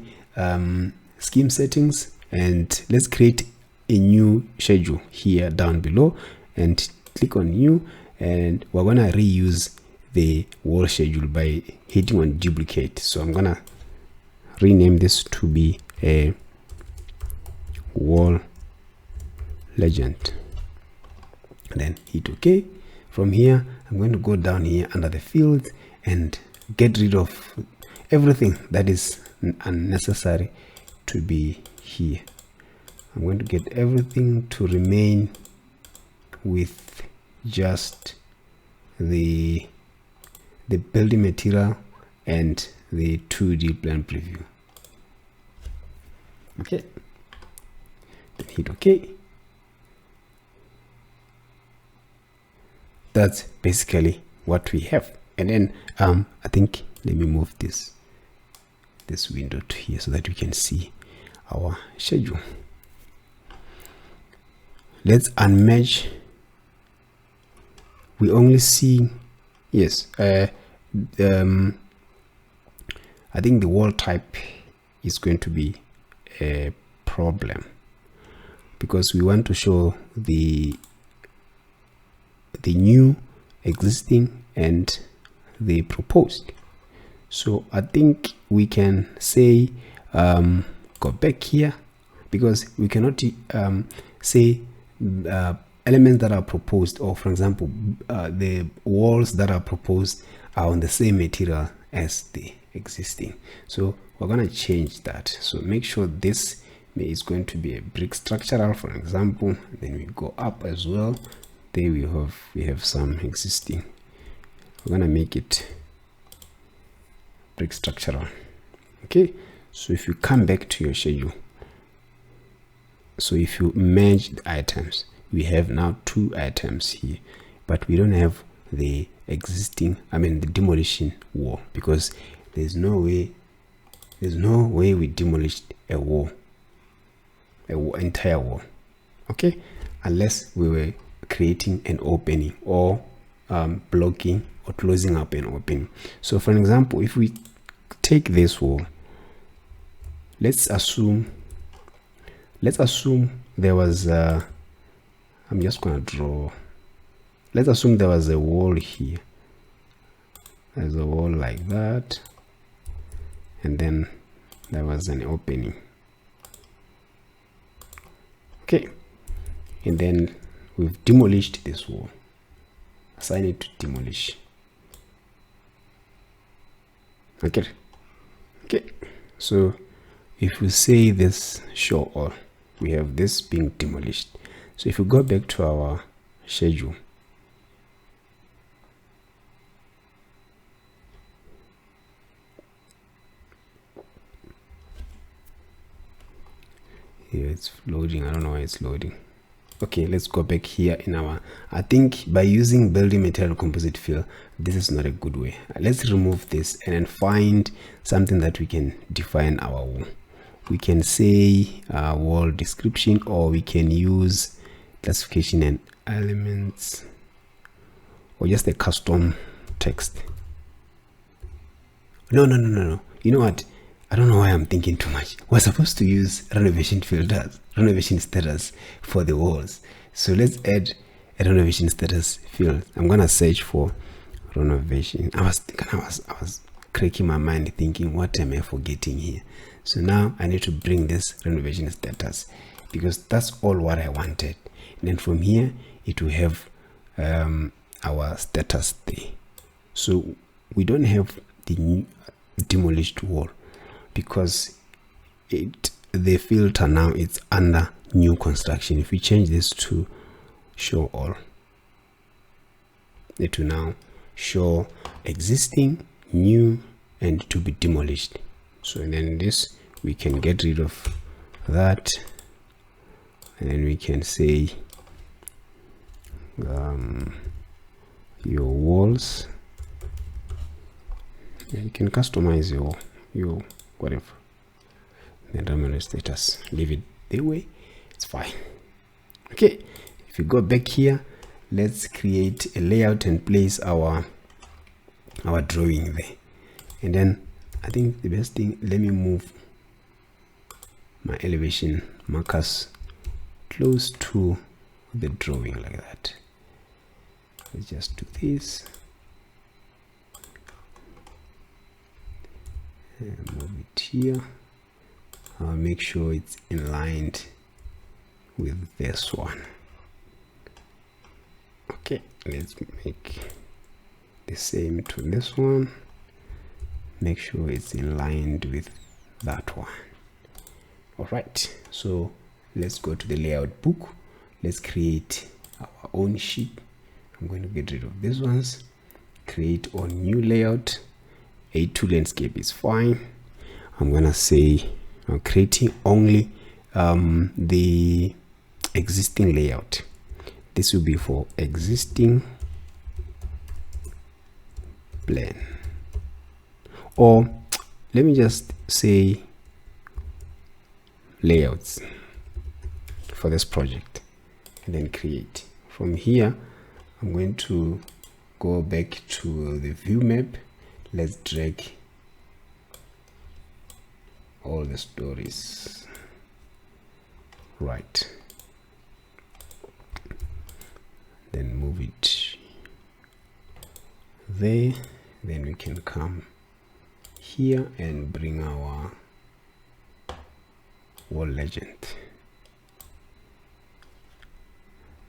scheme settings, and let's create a new schedule here down below, and click on new, and we're gonna reuse the wall schedule by hitting on duplicate. So I'm gonna rename this to be a wall legend, and then hit OK. From here, I'm going to go down here under the fields and get rid of everything that is unnecessary to be here. I'm going to get everything to remain with just the building material and the 2D plan preview. Okay, then hit OK. That's basically what we have. And then I think let me move this window to here so that we can see our schedule. Let's unmerge. We only see, yes, I think the wall type is going to be a problem because we want to show the new, existing, and the proposed. So I think we can say go back here, because we cannot say elements that are proposed, or for example the walls that are proposed are on the same material as the existing. So we're going to change that. So make sure this is going to be a brick structural, for example. Then we go up as well. There we have some existing. We're going to make it brick structural. Okay, so if you come back to your schedule, so if you merge the items, we have now 2 items here, but we don't have the existing, the demolition wall, because there's no way we demolished a wall, entire wall. Okay, unless we were creating an opening or blocking or closing up an opening. So for example, if we take this wall, let's assume there was I'm just going to draw. Let's assume there was a wall here. There's a wall like that, and then there was an opening. Okay, and then we've demolished this wall. Assign it to demolish. Okay, so if we say this show all, we have this being demolished. So if we go back to our schedule, here it's loading. I don't know why it's loading. Okay, let's go back here in our, I think by using building material composite fill, this is not a good way. Let's remove this and then find something that we can define our wall. We can say wall description, or we can use classification and elements, or just a custom text. No, you know what, I don't know why I'm thinking too much. We're supposed to use renovation filters, renovation status for the walls. So let's add a renovation status field. I'm gonna search for renovation. I was cracking my mind thinking, what am I forgetting here? So now I need to bring this renovation status, because that's all what I wanted. And then from here it will have our status there. So we don't have the new demolished wall, because the filter now it's under new construction. If we change this to show all, it will now show existing, new, and to be demolished. So then this, we can get rid of that, and then we can say your walls. Yeah, you can customize your whatever. Then remember status, leave it the way, it's fine. Okay, if you go back here, let's create a layout and place our drawing there. And then I think the best thing, let me move my elevation markers close to the drawing like that. Let's just do this and move it here. I'll make sure it's in line with this one. Okay, let's make the same to this one. Make sure it's in line with that one. All right, so let's go to the layout book. Let's create our own sheet. I'm going to get rid of these ones, create a new layout. A2 landscape is fine. I'm gonna say I'm creating only the existing layout. This will be for existing plan, or let me just say layouts for this project, and then create. From here I'm going to go back to the view map. Let's drag all the stories, right, then move it there. Then we can come here and bring our wall legend,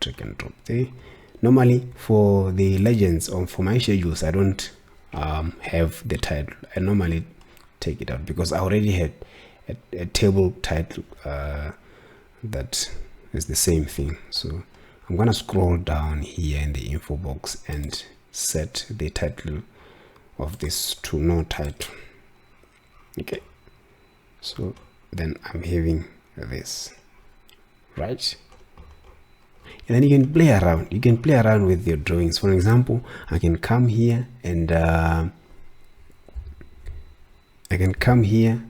drag and drop there. Normally for the legends or for my schedules, I don't have the title. I normally take it out because I already had a table title that is the same thing. So I'm gonna scroll down here in the info box and set the title of this to no title. Okay, so then I'm having this, right? And then you can play around. You can play around with your drawings. For example, I can come here and I can come here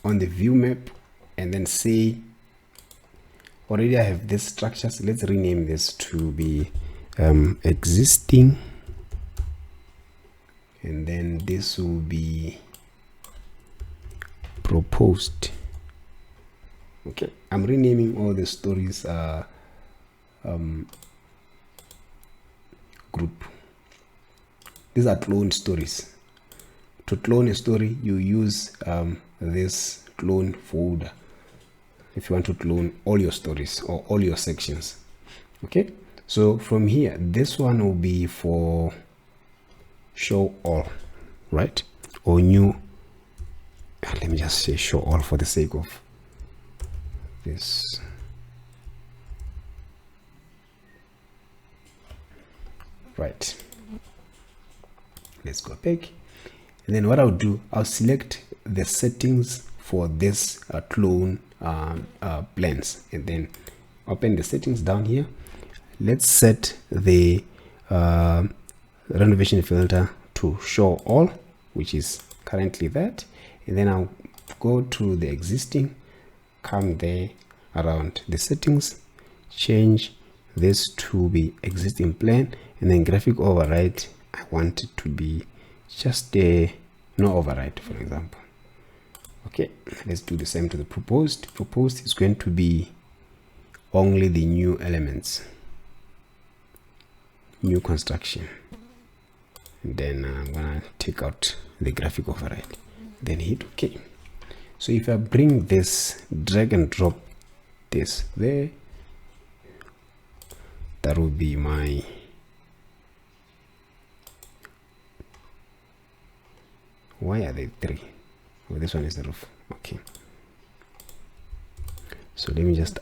on the view map and then say, already I have this structure, so let's rename this to be existing, and then this will be proposed. Okay, I'm renaming all the stories group. These are cloned stories. To clone a story, you use this clone folder if you want to clone all your stories or all your sections. Okay, so from here, this one will be for show all, right? Or new, let me just say show all for the sake of this. Right, let's go back, and then what I'll do, I'll select the settings for this clone plans, and then open the settings down here. Let's set the renovation filter to show all, which is currently that, and then I'll go to the existing, come there around the settings, change this to be existing plan, and then graphic override, I want it to be just a no override, for example. Okay, let's do the same to the proposed. Proposed is going to be only the new elements, new construction, and then I'm gonna take out the graphic override, then hit OK. So if I bring this, drag and drop this there, that will be my why are they three? Oh, this one is the roof. Okay, so let me just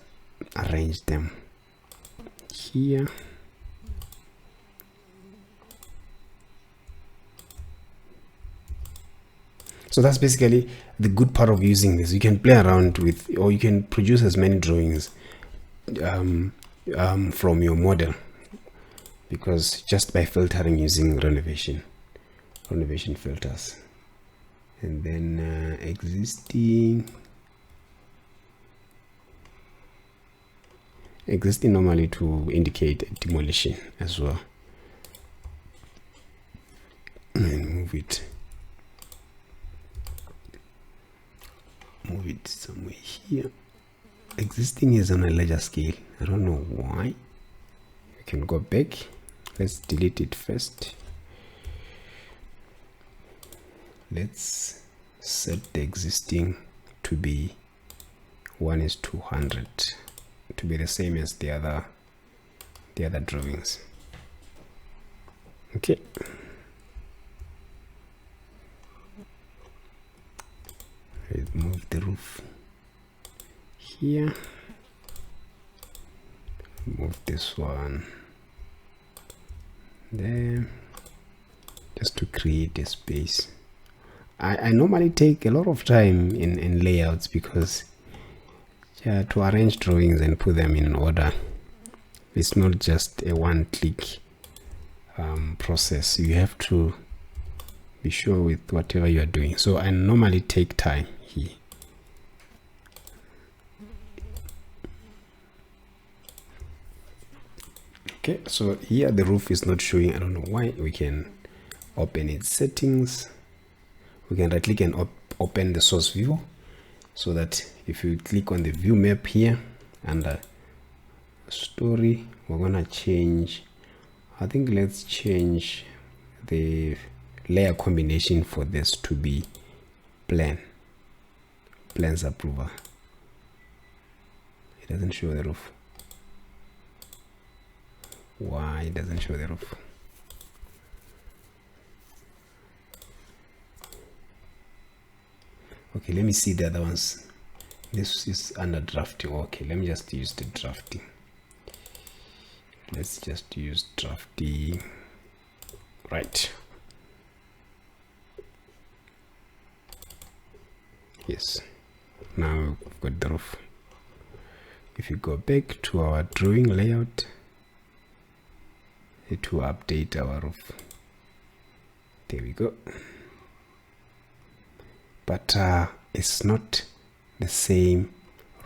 arrange them here. So that's basically the good part of using this. You can play around with, or you can produce as many drawings from your model, because just by filtering using renovation filters, and then existing normally to indicate demolition as well, and move it somewhere here. Existing is on a larger scale. I don't know why. You can go back. Let's delete it first. Let's set the existing to be 1:200, to be the same as the other drawings. Okay, remove the roof. here, move this one there, just to create a space. I normally take a lot of time in layouts, because to arrange drawings and put them in order, it's not just a one-click process. You have to be sure with whatever you are doing. So I normally take time here. Okay, so here the roof is not showing. I don't know why. We can open its settings. We can right click and open the source view, so that if you click on the view map here under story, we're gonna change, I think let's change the layer combination for this to be plans approval. It doesn't show the roof. Why it doesn't show the roof? Okay, let me see the other ones. This is under drafting. Okay, let me just use the drafting. Let's just use drafting. Right. Yes. Now we've got the roof. If you go back to our drawing layout, it will update our roof. There we go. But it's not the same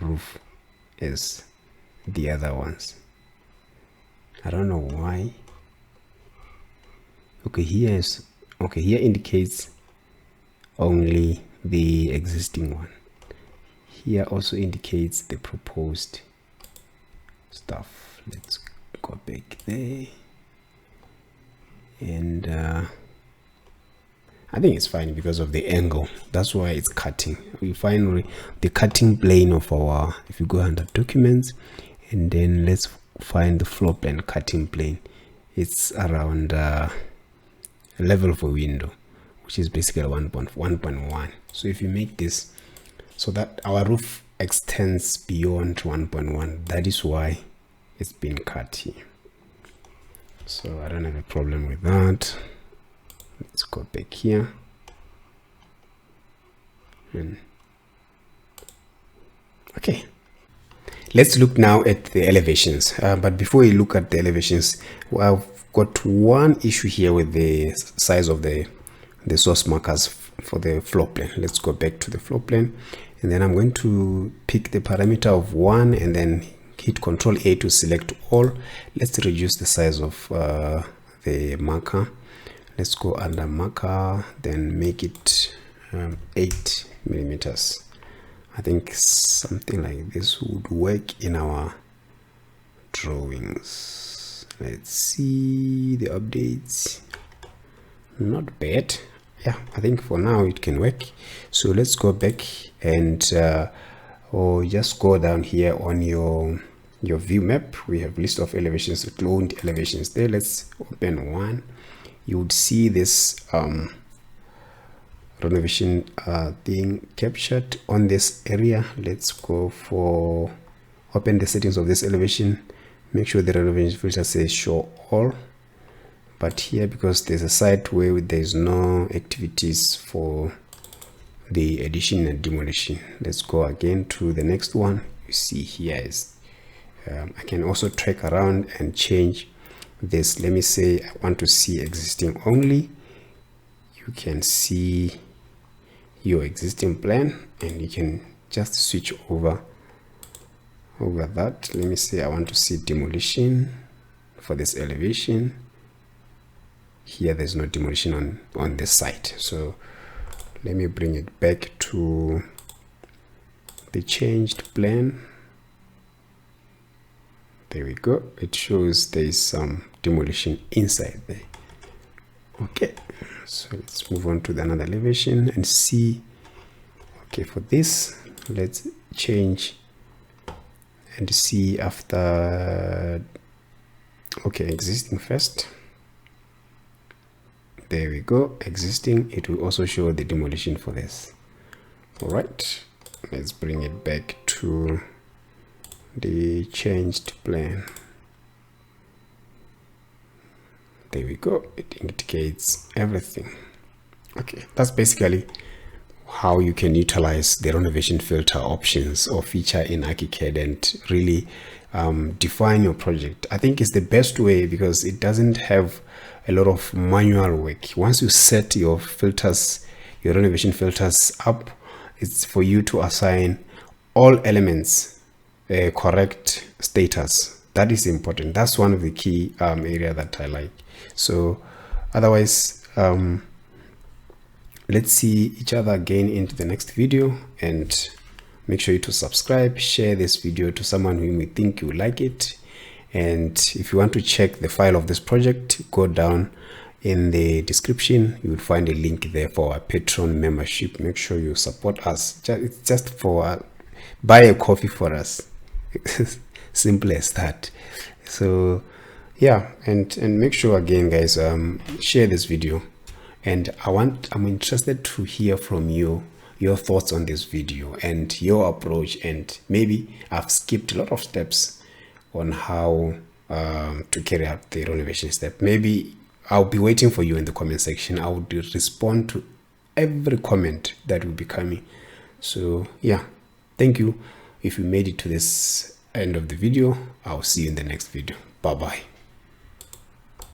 roof as the other ones. I don't know why. Okay, here indicates only the existing one. Here also indicates the proposed stuff. Let's go back there, and I think it's fine because of the angle. That's why it's cutting. We find the cutting plane of our, if you go under documents, and then let's find the floor plan cutting plane. It's around level of a window, which is basically 1.1. So if you make this so that our roof extends beyond 1.1, that is why it's been cut here. So I don't have a problem with that. Let's go back here, and okay, let's look now at the elevations. But before we look at the elevations, I've got one issue here with the size of the source markers for the floor plan. Let's go back to the floor plan, and then I'm going to pick the parameter of 1 and then hit Control A to select all. Let's reduce the size of the marker. Let's go under marker, then make it 8 millimeters. I think something like this would work in our drawings. Let's see the updates. Not bad. Yeah, I think for now it can work. So let's go back and or just go down here on your view map. We have list of elevations, cloned elevations there. Let's open one. You would see this renovation thing captured on this area. Let's go for open the settings of this elevation. Make sure the renovation filter says show all, but here, because there's a site where there's no activities for the addition and demolition, let's go again to the next one. You see here is I can also track around and change this. Let me say I want to see existing only. You can see your existing plan, and you can just switch over that. Let me say I want to see demolition for this elevation. Here there's no demolition on this site, so let me bring it back to the changed plan. There we go. It shows there is some demolition inside there. Okay, so let's move on to the another elevation and see. Okay, for this, let's change and see after. Okay, existing first. There we go, existing. It will also show the demolition for this. All right, let's bring it back to the changed plan. There we go. It indicates everything. Okay, that's basically how you can utilize the renovation filter options or feature in ArchiCAD and really define your project. I think it's the best way because it doesn't have a lot of manual work. Once you set your filters, your renovation filters up, it's for you to assign all elements a correct status. That is important. That's one of the key area that I like. So otherwise, let's see each other again into the next video, and make sure you to subscribe, share this video to someone who you think you like it. And if you want to check the file of this project, go down in the description. You will find a link there for our Patreon membership. Make sure you support us. It's just for buy a coffee for us. Simple as that. So yeah, and make sure again, guys, share this video. And I'm interested to hear from you, your thoughts on this video and your approach. And maybe I've skipped a lot of steps on how to carry out the renovation step. Maybe I'll be waiting for you in the comment section. I will respond to every comment that will be coming. So yeah, thank you. If you made it to this end of the video, I'll see you in the next video. Bye bye.